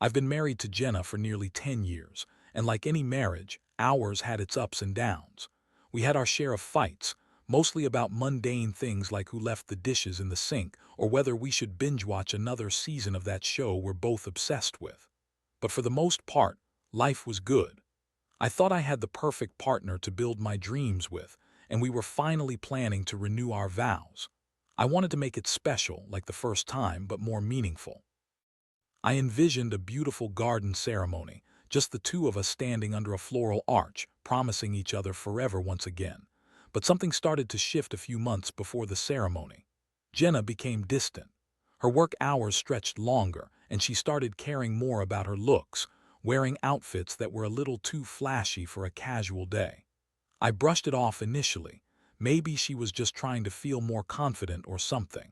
I've been married to Jenna for nearly 10 years, and like any marriage, ours had its ups and downs. We had our share of fights, mostly about mundane things like who left the dishes in the sink or whether we should binge watch another season of that show we're both obsessed with. But for the most part, life was good. I thought I had the perfect partner to build my dreams with, and we were finally planning to renew our vows. I wanted to make it special, like the first time, but more meaningful. I envisioned a beautiful garden ceremony, just the two of us standing under a floral arch, promising each other forever once again. But something started to shift a few months before the ceremony. Jenna became distant. Her work hours stretched longer, and she started caring more about her looks, wearing outfits that were a little too flashy for a casual day. I brushed it off initially. Maybe she was just trying to feel more confident or something.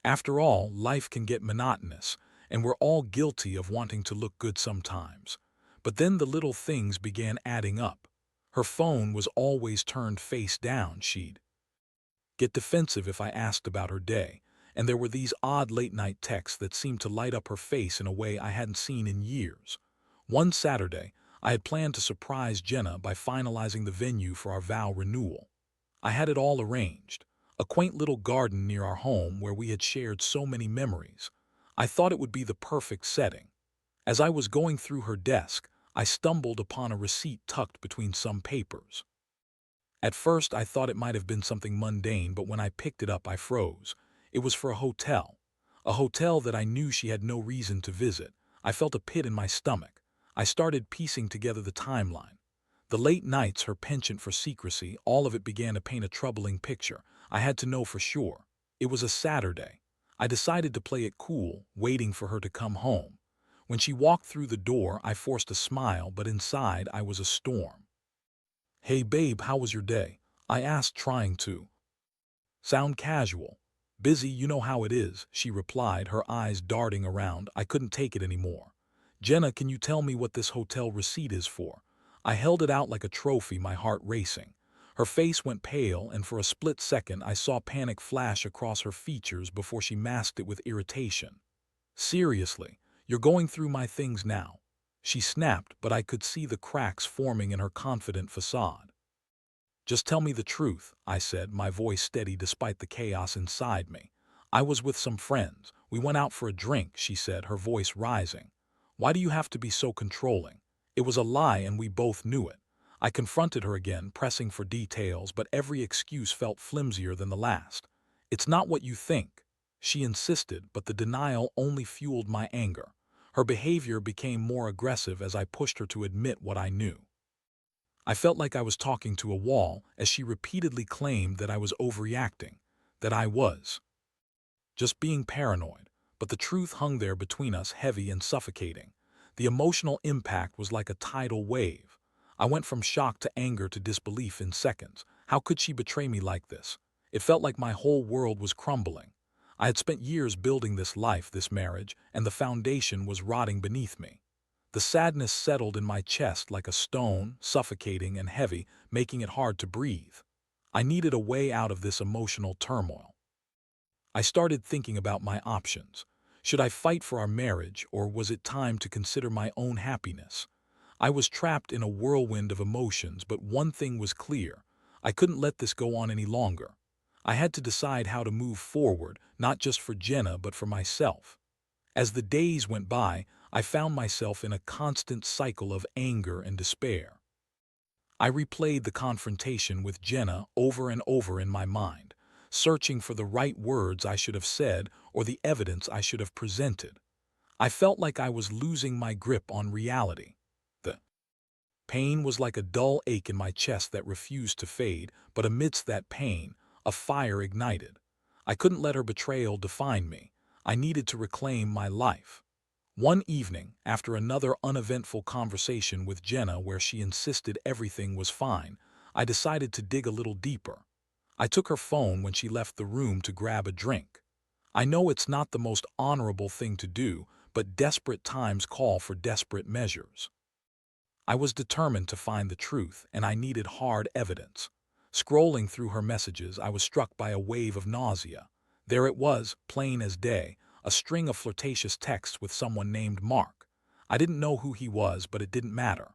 After all, life can get monotonous, and we're all guilty of wanting to look good sometimes. But then the little things began adding up. Her phone was always turned face down. She'd get defensive if I asked about her day, and there were these odd late-night texts that seemed to light up her face in a way I hadn't seen in years. One Saturday, I had planned to surprise Jenna by finalizing the venue for our vow renewal. I had it all arranged, a quaint little garden near our home where we had shared so many memories. I thought it would be the perfect setting. As I was going through her desk, I stumbled upon a receipt tucked between some papers. At first, I thought it might have been something mundane, but when I picked it up, I froze. It was for a hotel that I knew she had no reason to visit. I felt a pit in my stomach. I started piecing together the timeline. The late nights, her penchant for secrecy, all of it began to paint a troubling picture. I had to know for sure. It was a Saturday. I decided to play it cool, waiting for her to come home. When she walked through the door, I forced a smile, but inside I was a storm. "Hey babe, how was your day?" I asked, trying to sound casual. "Busy, you know how it is," she replied, her eyes darting around. I couldn't take it anymore. "Jenna, can you tell me what this hotel receipt is for?" I held it out like a trophy, my heart racing. Her face went pale, and for a split second I saw panic flash across her features before she masked it with irritation. "Seriously, you're going through my things now?" She snapped, but I could see the cracks forming in her confident facade. "Just tell me the truth," I said, my voice steady despite the chaos inside me. "I was with some friends. We went out for a drink," she said, her voice rising. "Why do you have to be so controlling?" It was a lie, and we both knew it. I confronted her again, pressing for details, but every excuse felt flimsier than the last. "It's not what you think," she insisted, but the denial only fueled my anger. Her behavior became more aggressive as I pushed her to admit what I knew. I felt like I was talking to a wall as she repeatedly claimed that I was overreacting, that I was just being paranoid, but the truth hung there between us, heavy and suffocating. The emotional impact was like a tidal wave. I went from shock to anger to disbelief in seconds. How could she betray me like this? It felt like my whole world was crumbling. I had spent years building this life, this marriage, and the foundation was rotting beneath me. The sadness settled in my chest like a stone, suffocating and heavy, making it hard to breathe. I needed a way out of this emotional turmoil. I started thinking about my options. Should I fight for our marriage, or was it time to consider my own happiness? I was trapped in a whirlwind of emotions, but one thing was clear. I couldn't let this go on any longer. I had to decide how to move forward, not just for Jenna, but for myself. As the days went by, I found myself in a constant cycle of anger and despair. I replayed the confrontation with Jenna over and over in my mind, searching for the right words I should have said or the evidence I should have presented. I felt like I was losing my grip on reality. The pain was like a dull ache in my chest that refused to fade, but amidst that pain, a fire ignited. I couldn't let her betrayal define me. I needed to reclaim my life. One evening, after another uneventful conversation with Jenna where she insisted everything was fine, I decided to dig a little deeper. I took her phone when she left the room to grab a drink. I know it's not the most honorable thing to do, but desperate times call for desperate measures. I was determined to find the truth, and I needed hard evidence. Scrolling through her messages, I was struck by a wave of nausea. There it was, plain as day, a string of flirtatious texts with someone named Mark. I didn't know who he was, but it didn't matter.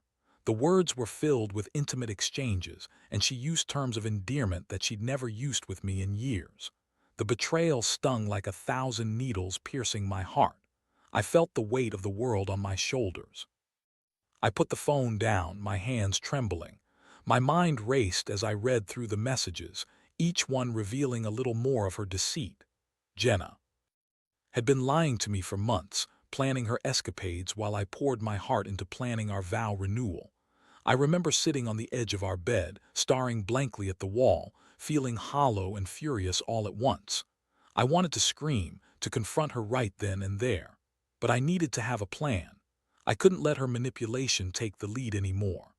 The words were filled with intimate exchanges, and she used terms of endearment that she'd never used with me in years. The betrayal stung like 1,000 needles piercing my heart. I felt the weight of the world on my shoulders. I put the phone down, my hands trembling. My mind raced as I read through the messages, each one revealing a little more of her deceit. Jenna had been lying to me for months, planning her escapades while I poured my heart into planning our vow renewal. I remember sitting on the edge of our bed, staring blankly at the wall, feeling hollow and furious all at once. I wanted to scream, to confront her right then and there. But I needed to have a plan. I couldn't let her manipulation take the lead anymore.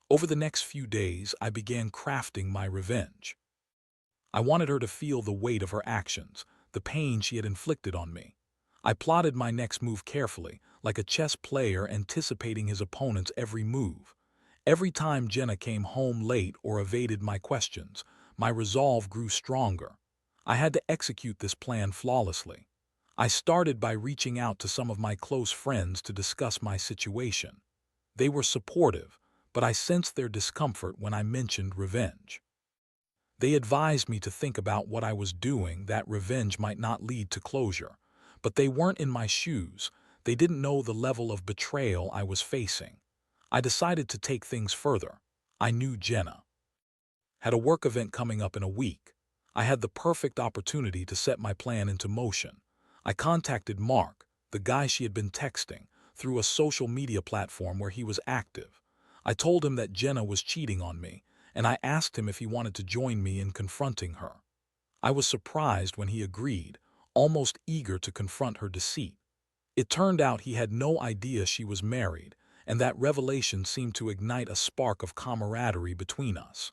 Over the next few days, I began crafting my revenge. I wanted her to feel the weight of her actions, the pain she had inflicted on me. I plotted my next move carefully, like a chess player anticipating his opponent's every move. Every time Jenna came home late or evaded my questions, my resolve grew stronger. I had to execute this plan flawlessly. I started by reaching out to some of my close friends to discuss my situation. They were supportive, but I sensed their discomfort when I mentioned revenge. They advised me to think about what I was doing, that revenge might not lead to closure. But they weren't in my shoes. They didn't know the level of betrayal I was facing. I decided to take things further. I knew Jenna had a work event coming up in a week. I had the perfect opportunity to set my plan into motion. I contacted Mark, the guy she had been texting, through a social media platform where he was active. I told him that Jenna was cheating on me, and I asked him if he wanted to join me in confronting her. I was surprised when he agreed, almost eager to confront her deceit. It turned out he had no idea she was married, and that revelation seemed to ignite a spark of camaraderie between us.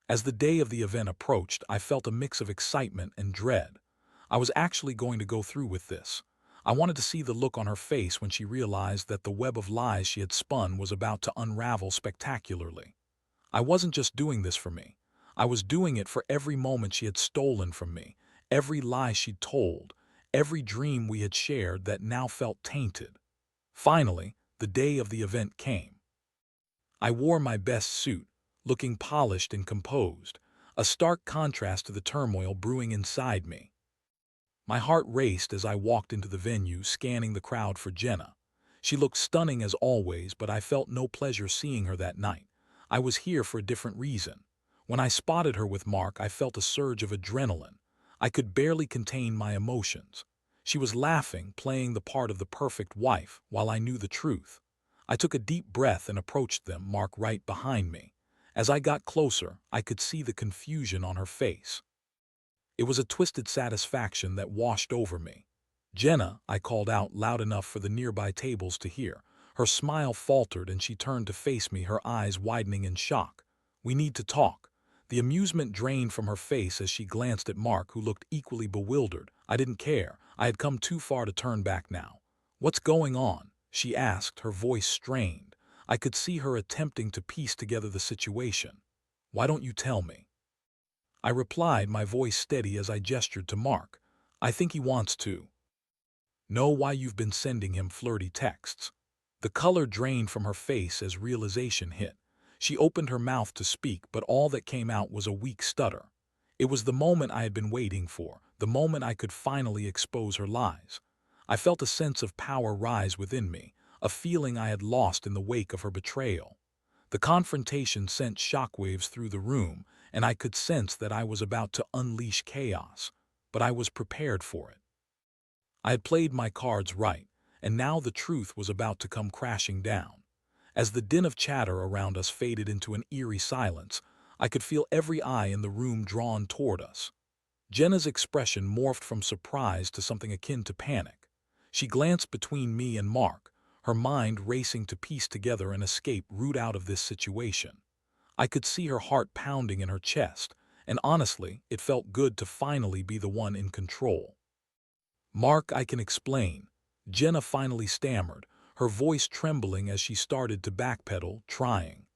As the day of the event approached, I felt a mix of excitement and dread. I was actually going to go through with this. I wanted to see the look on her face when she realized that the web of lies she had spun was about to unravel spectacularly. I wasn't just doing this for me. I was doing it for every moment she had stolen from me, every lie she'd told, every dream we had shared that now felt tainted. Finally, the day of the event came. I wore my best suit, looking polished and composed, a stark contrast to the turmoil brewing inside me. My heart raced as I walked into the venue, scanning the crowd for Jenna. She looked stunning as always, but I felt no pleasure seeing her that night. I was here for a different reason. When I spotted her with Mark, I felt a surge of adrenaline. I could barely contain my emotions. She was laughing, playing the part of the perfect wife, while I knew the truth. I took a deep breath and approached them, Mark right behind me. As I got closer, I could see the confusion on her face. It was a twisted satisfaction that washed over me. "Jenna," I called out loud enough for the nearby tables to hear. Her smile faltered and she turned to face me, her eyes widening in shock. "We need to talk." The amusement drained from her face as she glanced at Mark, who looked equally bewildered. I didn't care. I had come too far to turn back now. "What's going on?" she asked, her voice strained. I could see her attempting to piece together the situation. "Why don't you tell me?" I replied, my voice steady as I gestured to Mark. "I think he wants to know why you've been sending him flirty texts." The color drained from her face as realization hit. She opened her mouth to speak, but all that came out was a weak stutter. It was the moment I had been waiting for, the moment I could finally expose her lies. I felt a sense of power rise within me, a feeling I had lost in the wake of her betrayal. The confrontation sent shockwaves through the room, and I could sense that I was about to unleash chaos, but I was prepared for it. I had played my cards right, and now the truth was about to come crashing down. As the din of chatter around us faded into an eerie silence, I could feel every eye in the room drawn toward us. Jenna's expression morphed from surprise to something akin to panic. She glanced between me and Mark, her mind racing to piece together an escape route out of this situation. I could see her heart pounding in her chest, and honestly, it felt good to finally be the one in control. "Mark, I can explain," Jenna finally stammered, her voice trembling as she started to backpedal, trying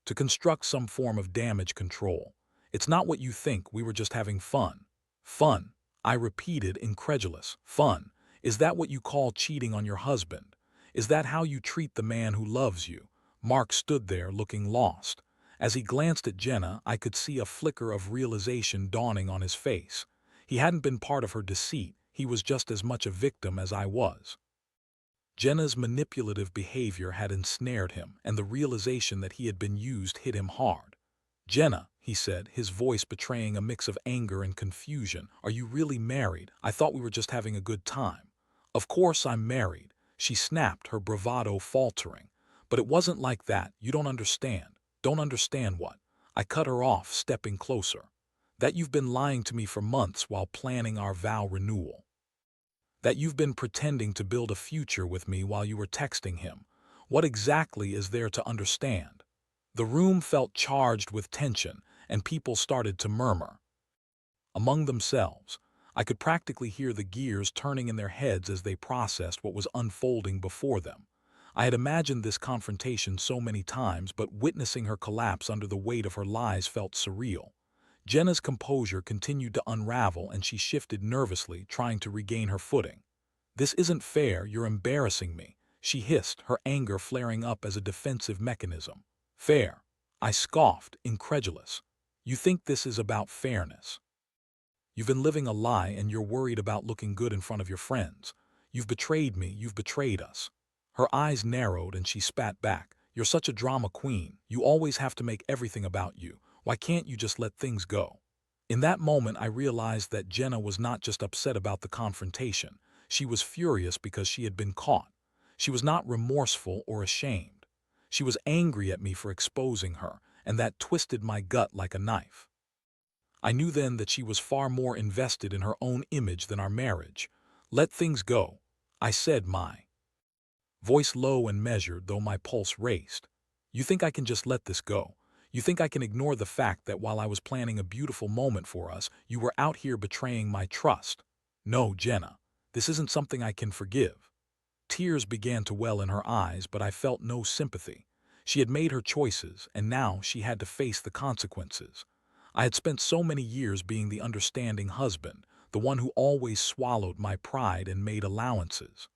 to construct some form of damage control. "It's not what you think, we were just having fun." "Fun?" I repeated, incredulous. "Fun? Is that what you call cheating on your husband?" Is that how you treat the man who loves you? Mark stood there looking lost. As he glanced at Jenna, I could see a flicker of realization dawning on his face. He hadn't been part of her deceit, he was just as much a victim as I was. Jenna's manipulative behavior had ensnared him, and the realization that he had been used hit him hard. "Jenna," he said, his voice betraying a mix of anger and confusion, "are you really married? I thought we were just having a good time." "Of course I'm married," she snapped, her bravado faltering. "But it wasn't like that, you don't understand." "Don't understand what?" I cut her off, stepping closer. "That you've been lying to me for months while planning our vow renewal. That you've been pretending to build a future with me while you were texting him. What exactly is there to understand?" The room felt charged with tension, and people started to murmur among themselves. I could practically hear the gears turning in their heads as they processed what was unfolding before them. I had imagined this confrontation so many times, but witnessing her collapse under the weight of her lies felt surreal. Jenna's composure continued to unravel, and she shifted nervously, trying to regain her footing. "This isn't fair, you're embarrassing me," she hissed, her anger flaring up as a defensive mechanism. "Fair?" I scoffed, incredulous. "You think this is about fairness? You've been living a lie, and you're worried about looking good in front of your friends. You've betrayed me, you've betrayed us." Her eyes narrowed and she spat back. "You're such a drama queen. You always have to make everything about you. Why can't you just let things go?" In that moment, I realized that Jenna was not just upset about the confrontation. She was furious because she had been caught. She was not remorseful or ashamed. She was angry at me for exposing her, and that twisted my gut like a knife. I knew then that she was far more invested in her own image than our marriage. "Let things go," I said, my voice low and measured, though my pulse raced. "You think I can just let this go? You think I can ignore the fact that while I was planning a beautiful moment for us, you were out here betraying my trust?" "No, Jenna. This isn't something I can forgive." Tears began to well in her eyes, but I felt no sympathy. She had made her choices, and now she had to face the consequences. I had spent so many years being the understanding husband, the one who always swallowed my pride and made allowances.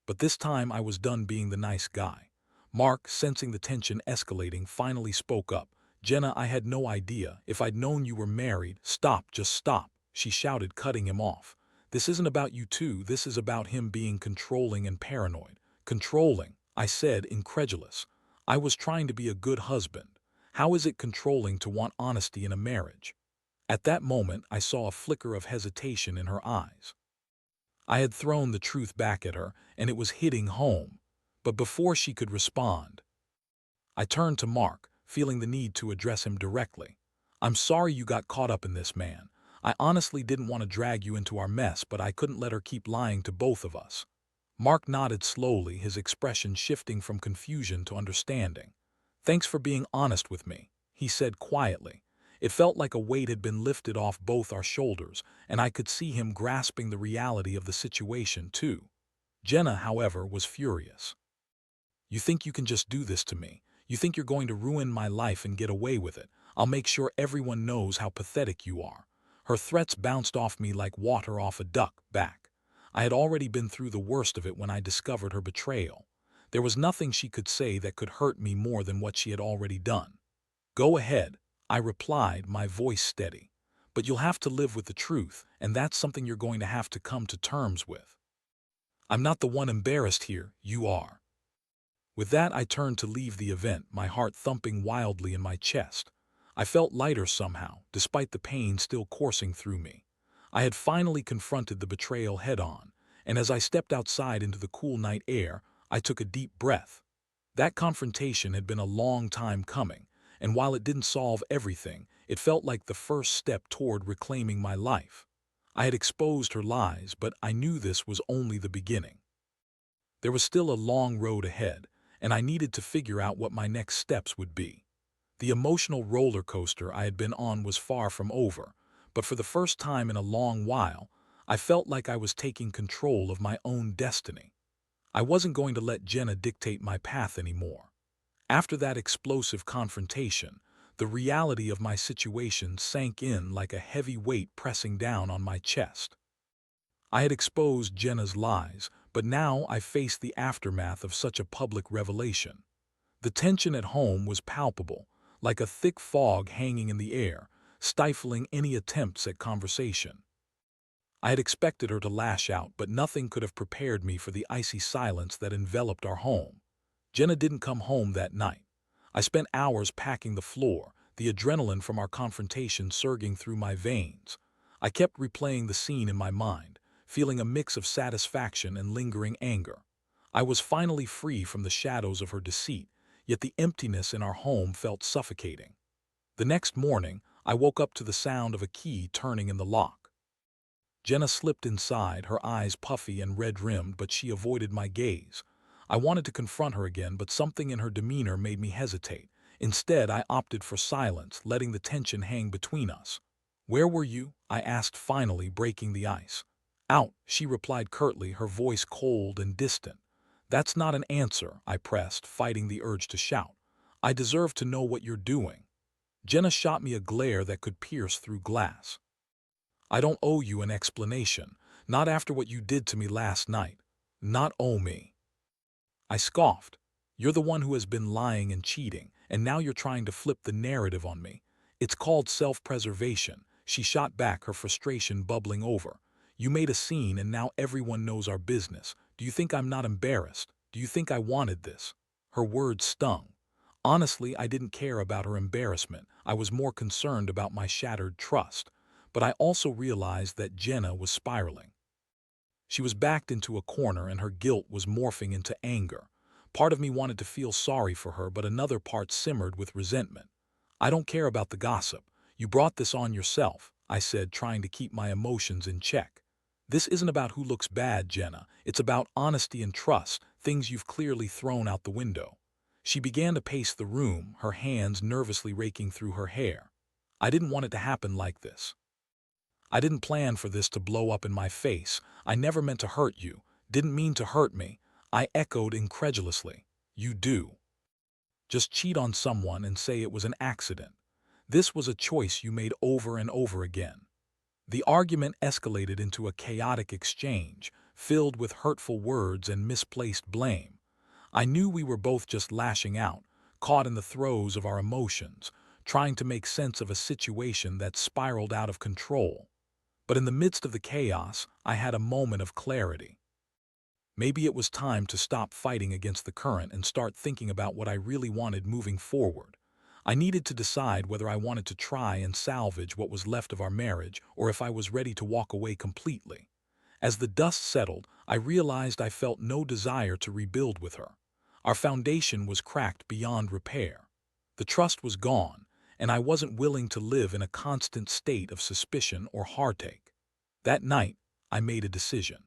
But this time I was done being the nice guy. Mark, sensing the tension escalating, finally spoke up. "Jenna, I had no idea. If I'd known you were married—" "Stop, just stop," she shouted, cutting him off. "This isn't about you two, this is about him being controlling and paranoid." "Controlling?" I said, incredulous. "I was trying to be a good husband. How is it controlling to want honesty in a marriage?" At that moment, I saw a flicker of hesitation in her eyes. I had thrown the truth back at her, and it was hitting home. But before she could respond, I turned to Mark, feeling the need to address him directly. "I'm sorry you got caught up in this, man. I honestly didn't want to drag you into our mess, but I couldn't let her keep lying to both of us." Mark nodded slowly, his expression shifting from confusion to understanding. "Thanks for being honest with me," he said quietly. It felt like a weight had been lifted off both our shoulders, and I could see him grasping the reality of the situation, too. Jenna, however, was furious. "You think you can just do this to me? You think you're going to ruin my life and get away with it? I'll make sure everyone knows how pathetic you are." Her threats bounced off me like water off a duck back. I had already been through the worst of it when I discovered her betrayal. There was nothing she could say that could hurt me more than what she had already done. "Go ahead," I replied, my voice steady. "But you'll have to live with the truth, and that's something you're going to have to come to terms with. I'm not the one embarrassed here, you are." With that, I turned to leave the event, my heart thumping wildly in my chest. I felt lighter somehow, despite the pain still coursing through me. I had finally confronted the betrayal head-on, and as I stepped outside into the cool night air, I took a deep breath. That confrontation had been a long time coming, and while it didn't solve everything, it felt like the first step toward reclaiming my life. I had exposed her lies, but I knew this was only the beginning. There was still a long road ahead, and I needed to figure out what my next steps would be. The emotional roller coaster I had been on was far from over, but for the first time in a long while, I felt like I was taking control of my own destiny. I wasn't going to let Jenna dictate my path anymore. After that explosive confrontation, the reality of my situation sank in like a heavy weight pressing down on my chest. I had exposed Jenna's lies, but now I faced the aftermath of such a public revelation. The tension at home was palpable, like a thick fog hanging in the air, stifling any attempts at conversation. I had expected her to lash out, but nothing could have prepared me for the icy silence that enveloped our home. Jenna didn't come home that night. I spent hours packing the floor, the adrenaline from our confrontation surging through my veins. I kept replaying the scene in my mind, feeling a mix of satisfaction and lingering anger. I was finally free from the shadows of her deceit, yet the emptiness in our home felt suffocating. The next morning, I woke up to the sound of a key turning in the lock. Jenna slipped inside, her eyes puffy and red-rimmed, but she avoided my gaze. I wanted to confront her again, but something in her demeanor made me hesitate. Instead, I opted for silence, letting the tension hang between us. "Where were you?" I asked, finally breaking the ice. "Out," she replied curtly, her voice cold and distant. "That's not an answer," I pressed, fighting the urge to shout. "I deserve to know what you're doing." Jenna shot me a glare that could pierce through glass. "I don't owe you an explanation, not after what you did to me last night. Not owe me." I scoffed. "You're the one who has been lying and cheating, and now you're trying to flip the narrative on me. It's called self-preservation," she shot back, her frustration bubbling over. "You made a scene and now everyone knows our business. Do you think I'm not embarrassed? Do you think I wanted this?" Her words stung. Honestly, I didn't care about her embarrassment. I was more concerned about my shattered trust. But I also realized that Jenna was spiraling. She was backed into a corner and her guilt was morphing into anger. Part of me wanted to feel sorry for her, but another part simmered with resentment. "I don't care about the gossip. You brought this on yourself," I said, trying to keep my emotions in check. "This isn't about who looks bad, Jenna. It's about honesty and trust, things you've clearly thrown out the window." She began to pace the room, her hands nervously raking through her hair. "I didn't want it to happen like this. I didn't plan for this to blow up in my face. I never meant to hurt you. Didn't mean to hurt me." I echoed incredulously. "You do. Just cheat on someone and say it was an accident. This was a choice you made over and over again." The argument escalated into a chaotic exchange, filled with hurtful words and misplaced blame. I knew we were both just lashing out, caught in the throes of our emotions, trying to make sense of a situation that spiraled out of control. But in the midst of the chaos, I had a moment of clarity. Maybe it was time to stop fighting against the current and start thinking about what I really wanted moving forward. I needed to decide whether I wanted to try and salvage what was left of our marriage or if I was ready to walk away completely. As the dust settled, I realized I felt no desire to rebuild with her. Our foundation was cracked beyond repair. The trust was gone, and I wasn't willing to live in a constant state of suspicion or heartache. That night, I made a decision.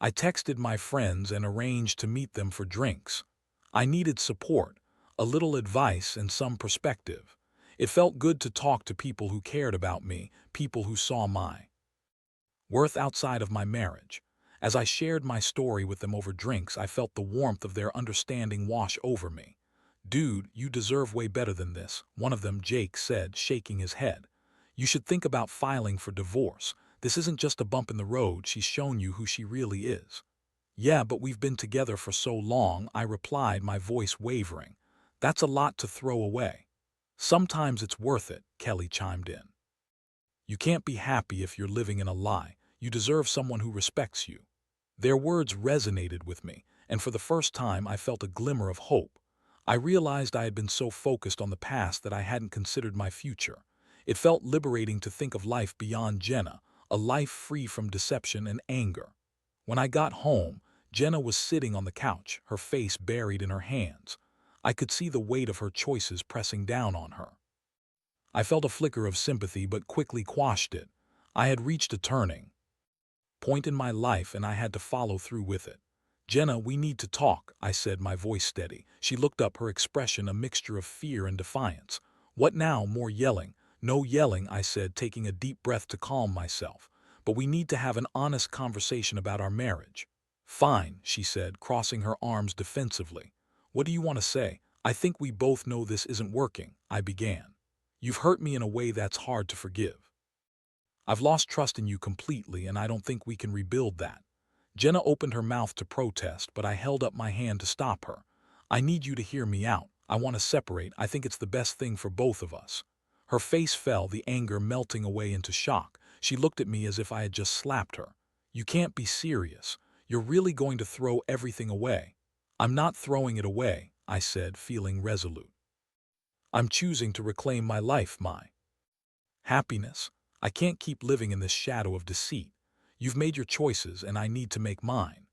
I texted my friends and arranged to meet them for drinks. I needed support, a little advice, and some perspective. It felt good to talk to people who cared about me, people who saw my worth outside of my marriage. As I shared my story with them over drinks, I felt the warmth of their understanding wash over me. "Dude, you deserve way better than this," one of them, Jake, said, shaking his head. "You should think about filing for divorce. This isn't just a bump in the road, she's shown you who she really is." "Yeah, but we've been together for so long," I replied, my voice wavering. "That's a lot to throw away." "Sometimes it's worth it," Kelly chimed in. "You can't be happy if you're living in a lie. You deserve someone who respects you." Their words resonated with me, and for the first time I felt a glimmer of hope. I realized I had been so focused on the past that I hadn't considered my future. It felt liberating to think of life beyond Jenna, a life free from deception and anger. When I got home, Jenna was sitting on the couch, her face buried in her hands. I could see the weight of her choices pressing down on her. I felt a flicker of sympathy but quickly quashed it. I had reached a turning point in my life and I had to follow through with it. "Jenna, we need to talk," I said, my voice steady. She looked up, her expression a mixture of fear and defiance. "What now? More yelling?" "No yelling," I said, taking a deep breath to calm myself. "But we need to have an honest conversation about our marriage." "Fine," she said, crossing her arms defensively. "What do you want to say?" "I think we both know this isn't working," I began. "You've hurt me in a way that's hard to forgive. I've lost trust in you completely, and I don't think we can rebuild that." Jenna opened her mouth to protest, but I held up my hand to stop her. I need you to hear me out. I want to separate. I think it's the best thing for both of us. Her face fell, the anger melting away into shock. She looked at me as if I had just slapped her. You can't be serious. You're really going to throw everything away? I'm not throwing it away, I said, feeling resolute. I'm choosing to reclaim my life, my happiness. I can't keep living in this shadow of deceit. You've made your choices, and I need to make mine.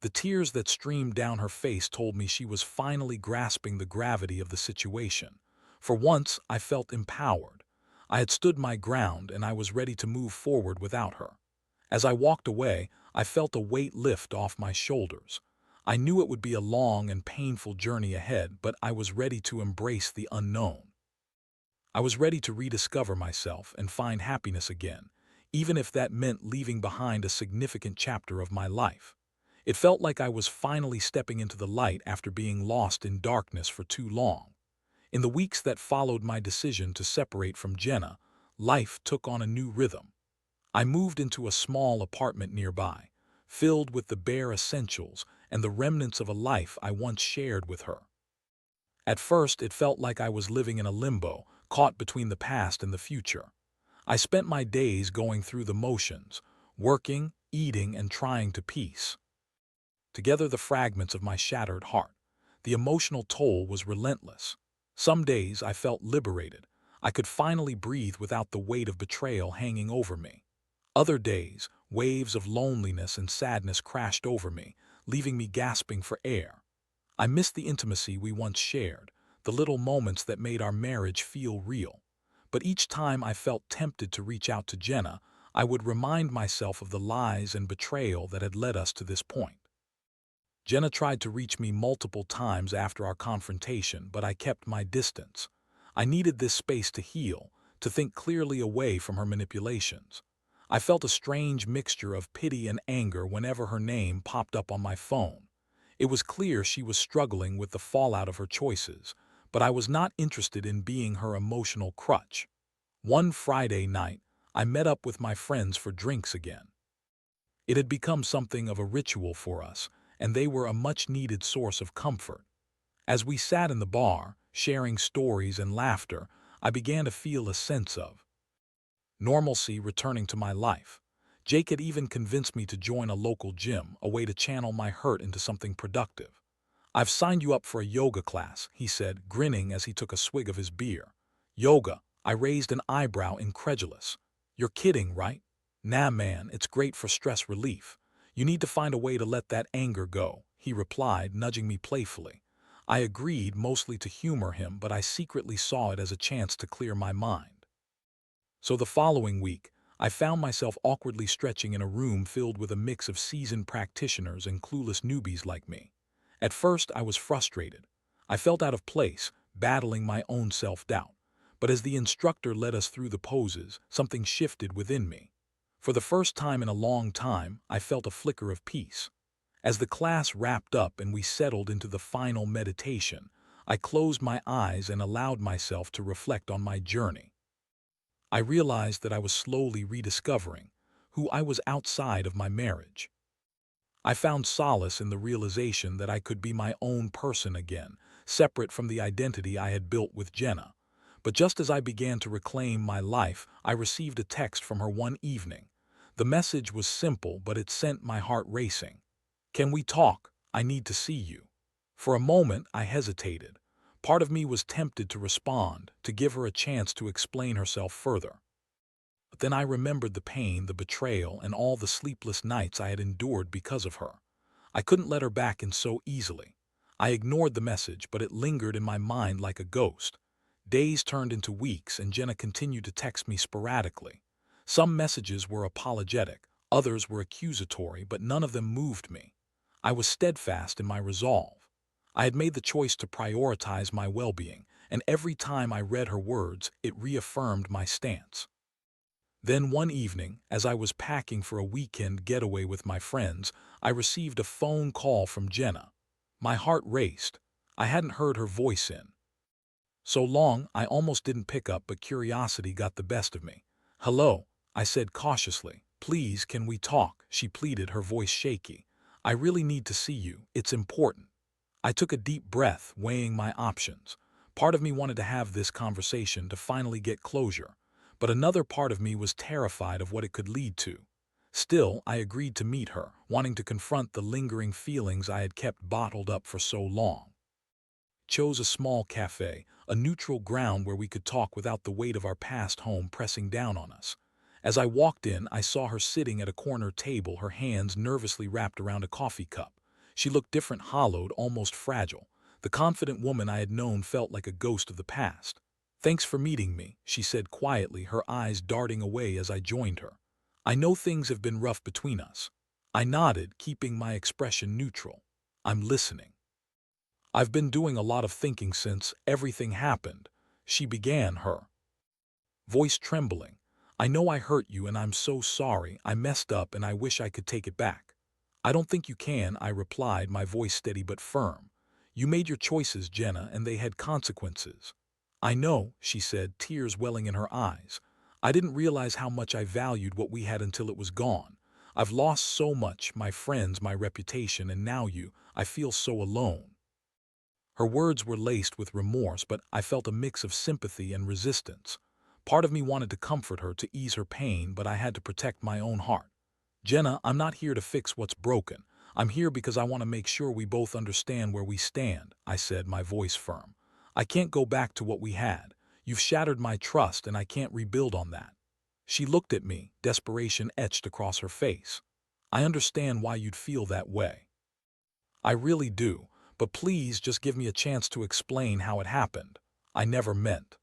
The tears that streamed down her face told me she was finally grasping the gravity of the situation. For once, I felt empowered. I had stood my ground, and I was ready to move forward without her. As I walked away, I felt a weight lift off my shoulders. I knew it would be a long and painful journey ahead, but I was ready to embrace the unknown. I was ready to rediscover myself and find happiness again, even if that meant leaving behind a significant chapter of my life. It felt like I was finally stepping into the light after being lost in darkness for too long. In the weeks that followed my decision to separate from Jenna, life took on a new rhythm. I moved into a small apartment nearby, filled with the bare essentials and the remnants of a life I once shared with her. At first, it felt like I was living in a limbo, caught between the past and the future. I spent my days going through the motions, working, eating, and trying to piece together the fragments of my shattered heart. The emotional toll was relentless. Some days I felt liberated. I could finally breathe without the weight of betrayal hanging over me. Other days, waves of loneliness and sadness crashed over me, leaving me gasping for air. I missed the intimacy we once shared, the little moments that made our marriage feel real. But each time I felt tempted to reach out to Jenna, I would remind myself of the lies and betrayal that had led us to this point. Jenna tried to reach me multiple times after our confrontation, but I kept my distance. I needed this space to heal, to think clearly away from her manipulations. I felt a strange mixture of pity and anger whenever her name popped up on my phone. It was clear she was struggling with the fallout of her choices, but I was not interested in being her emotional crutch. One Friday night, I met up with my friends for drinks again. It had become something of a ritual for us, and they were a much-needed source of comfort. As we sat in the bar, sharing stories and laughter, I began to feel a sense of normalcy returning to my life. Jake had even convinced me to join a local gym, a way to channel my hurt into something productive. I've signed you up for a yoga class, he said, grinning as he took a swig of his beer. Yoga? I raised an eyebrow, incredulous. You're kidding, right? Nah, man, it's great for stress relief. You need to find a way to let that anger go, he replied, nudging me playfully. I agreed, mostly to humor him, but I secretly saw it as a chance to clear my mind. So the following week, I found myself awkwardly stretching in a room filled with a mix of seasoned practitioners and clueless newbies like me. At first, I was frustrated. I felt out of place, battling my own self-doubt. But as the instructor led us through the poses, something shifted within me. For the first time in a long time, I felt a flicker of peace. As the class wrapped up and we settled into the final meditation, I closed my eyes and allowed myself to reflect on my journey. I realized that I was slowly rediscovering who I was outside of my marriage. I found solace in the realization that I could be my own person again, separate from the identity I had built with Jenna. But just as I began to reclaim my life, I received a text from her one evening. The message was simple, but it sent my heart racing. Can we talk? I need to see you. For a moment, I hesitated. Part of me was tempted to respond, to give her a chance to explain herself further. But then I remembered the pain, the betrayal, and all the sleepless nights I had endured because of her. I couldn't let her back in so easily. I ignored the message, but it lingered in my mind like a ghost. Days turned into weeks, and Jenna continued to text me sporadically. Some messages were apologetic, others were accusatory, but none of them moved me. I was steadfast in my resolve. I had made the choice to prioritize my well-being, and every time I read her words, it reaffirmed my stance. Then one evening, as I was packing for a weekend getaway with my friends, I received a phone call from Jenna. My heart raced. I hadn't heard her voice in so long, I almost didn't pick up, but curiosity got the best of me. Hello, I said cautiously. "Please, can we talk?" she pleaded, her voice shaky. "I really need to see you. It's important." I took a deep breath, weighing my options. Part of me wanted to have this conversation to finally get closure, but another part of me was terrified of what it could lead to. Still, I agreed to meet her, wanting to confront the lingering feelings I had kept bottled up for so long. Chose a small cafe, a neutral ground where we could talk without the weight of our past home pressing down on us. As I walked in, I saw her sitting at a corner table, her hands nervously wrapped around a coffee cup. She looked different, hollowed, almost fragile. The confident woman I had known felt like a ghost of the past. "Thanks for meeting me," she said quietly, her eyes darting away as I joined her. "I know things have been rough between us." I nodded, keeping my expression neutral. "I'm listening." "I've been doing a lot of thinking since everything happened," she began, her voice trembling. "I know I hurt you and I'm so sorry. I messed up and I wish I could take it back." "I don't think you can," I replied, my voice steady but firm. "You made your choices, Jenna, and they had consequences." "I know," she said, tears welling in her eyes. "I didn't realize how much I valued what we had until it was gone. I've lost so much, my friends, my reputation, and now you. I feel so alone." Her words were laced with remorse, but I felt a mix of sympathy and resistance. Part of me wanted to comfort her, to ease her pain, but I had to protect my own heart. "Jenna, I'm not here to fix what's broken. I'm here because I want to make sure we both understand where we stand," I said, my voice firm. "I can't go back to what we had. You've shattered my trust and I can't rebuild on that." She looked at me, desperation etched across her face. "I understand why you'd feel that way. I really do, but please just give me a chance to explain how it happened. I never meant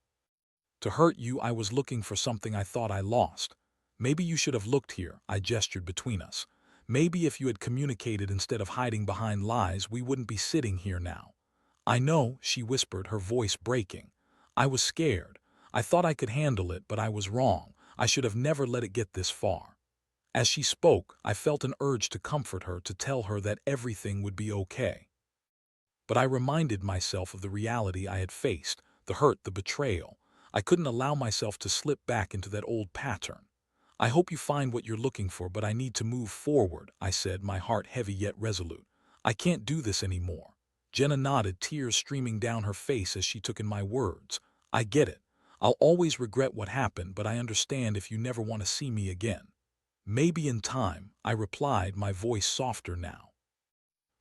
to hurt you. I was looking for something I thought I lost. Maybe you should have looked here," I gestured between us. "Maybe if you had communicated instead of hiding behind lies, we wouldn't be sitting here now." "I know," she whispered, her voice breaking. "I was scared. I thought I could handle it, but I was wrong. I should have never let it get this far." As she spoke, I felt an urge to comfort her, to tell her that everything would be okay. But I reminded myself of the reality I had faced, the hurt, the betrayal. I couldn't allow myself to slip back into that old pattern. "I hope you find what you're looking for, but I need to move forward," I said, my heart heavy yet resolute. "I can't do this anymore." Jenna nodded, tears streaming down her face as she took in my words. "I get it. I'll always regret what happened, but I understand if you never want to see me again." "Maybe in time," I replied, my voice softer now.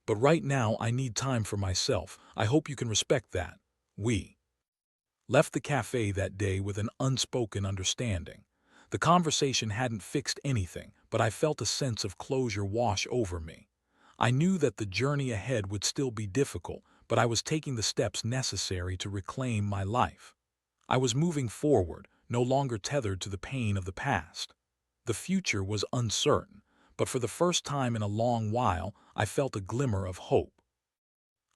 "But right now I need time for myself. I hope you can respect that." We left the cafe that day with an unspoken understanding. The conversation hadn't fixed anything, but I felt a sense of closure wash over me. I knew that the journey ahead would still be difficult, but I was taking the steps necessary to reclaim my life. I was moving forward, no longer tethered to the pain of the past. The future was uncertain, but for the first time in a long while, I felt a glimmer of hope.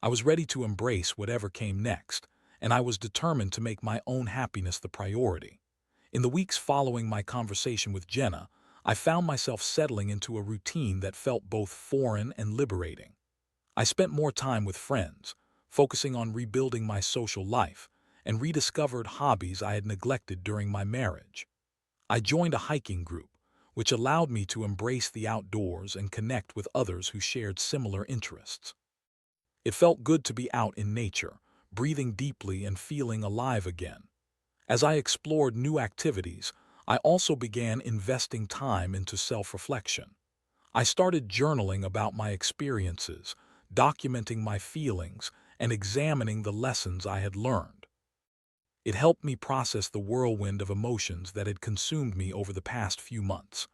I was ready to embrace whatever came next, and I was determined to make my own happiness the priority. In the weeks following my conversation with Jenna, I found myself settling into a routine that felt both foreign and liberating. I spent more time with friends, focusing on rebuilding my social life, and rediscovered hobbies I had neglected during my marriage. I joined a hiking group, which allowed me to embrace the outdoors and connect with others who shared similar interests. It felt good to be out in nature, breathing deeply and feeling alive again. As I explored new activities, I also began investing time into self-reflection. I started journaling about my experiences, documenting my feelings, and examining the lessons I had learned. It helped me process the whirlwind of emotions that had consumed me over the past few months.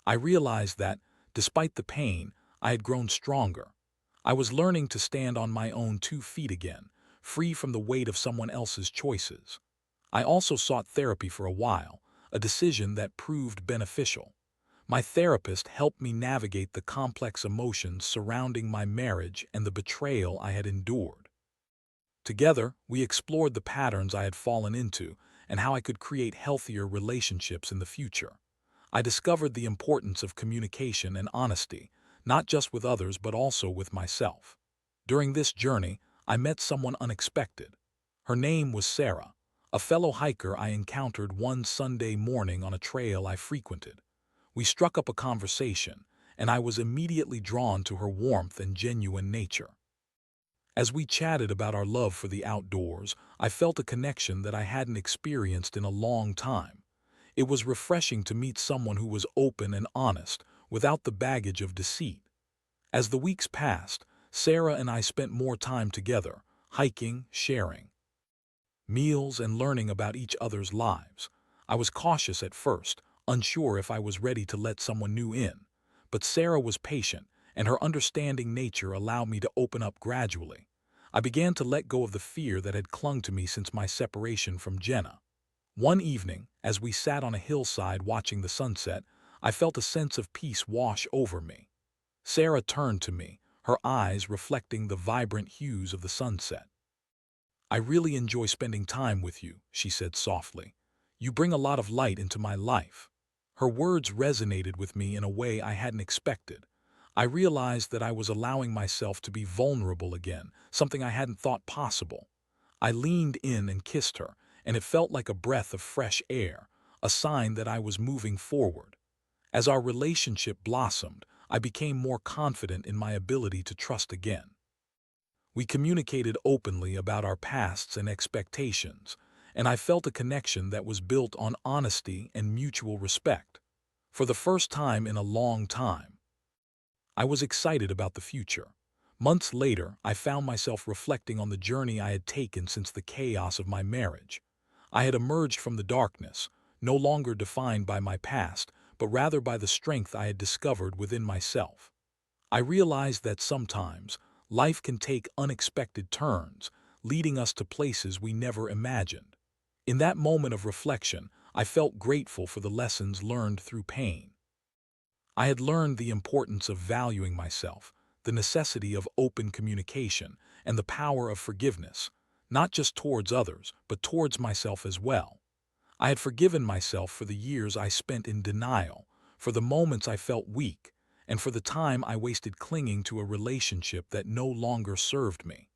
I realized that, despite the pain, I had grown stronger. I was learning to stand on my own 2 feet again, free from the weight of someone else's choices. I also sought therapy for a while, a decision that proved beneficial. My therapist helped me navigate the complex emotions surrounding my marriage and the betrayal I had endured. Together, we explored the patterns I had fallen into and how I could create healthier relationships in the future. I discovered the importance of communication and honesty, not just with others but also with myself. During this journey, I met someone unexpected. Her name was Sarah, a fellow hiker I encountered one Sunday morning on a trail I frequented. We struck up a conversation, and I was immediately drawn to her warmth and genuine nature. As we chatted about our love for the outdoors, I felt a connection that I hadn't experienced in a long time. It was refreshing to meet someone who was open and honest, without the baggage of deceit. As the weeks passed, Sarah and I spent more time together, hiking, sharing meals, and learning about each other's lives. I was cautious at first, unsure if I was ready to let someone new in. But Sarah was patient, and her understanding nature allowed me to open up gradually. I began to let go of the fear that had clung to me since my separation from Jenna. One evening, as we sat on a hillside watching the sunset, I felt a sense of peace wash over me. Sarah turned to me, her eyes reflecting the vibrant hues of the sunset. "I really enjoy spending time with you," she said softly. "You bring a lot of light into my life." Her words resonated with me in a way I hadn't expected. I realized that I was allowing myself to be vulnerable again, something I hadn't thought possible. I leaned in and kissed her, and it felt like a breath of fresh air, a sign that I was moving forward. As our relationship blossomed, I became more confident in my ability to trust again. We communicated openly about our pasts and expectations, and I felt a connection that was built on honesty and mutual respect. For the first time in a long time, I was excited about the future. Months later, I found myself reflecting on the journey I had taken since the chaos of my marriage. I had emerged from the darkness, no longer defined by my past, but rather by the strength I had discovered within myself. I realized that sometimes life can take unexpected turns, leading us to places we never imagined. In that moment of reflection, I felt grateful for the lessons learned through pain. I had learned the importance of valuing myself, the necessity of open communication, and the power of forgiveness, not just towards others, but towards myself as well. I had forgiven myself for the years I spent in denial, for the moments I felt weak, and for the time I wasted clinging to a relationship that no longer served me.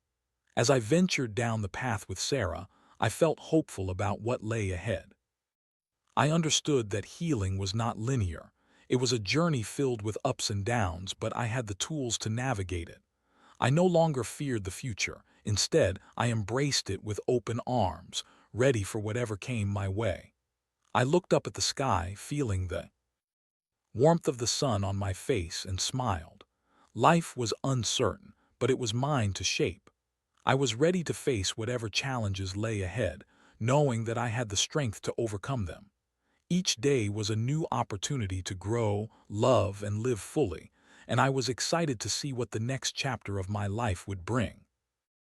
As I ventured down the path with Sarah, I felt hopeful about what lay ahead. I understood that healing was not linear. It was a journey filled with ups and downs, but I had the tools to navigate it. I no longer feared the future. Instead, I embraced it with open arms, ready for whatever came my way. I looked up at the sky, feeling the warmth of the sun on my face, and smiled. Life was uncertain, but it was mine to shape. I was ready to face whatever challenges lay ahead, knowing that I had the strength to overcome them. Each day was a new opportunity to grow, love, and live fully, and I was excited to see what the next chapter of my life would bring.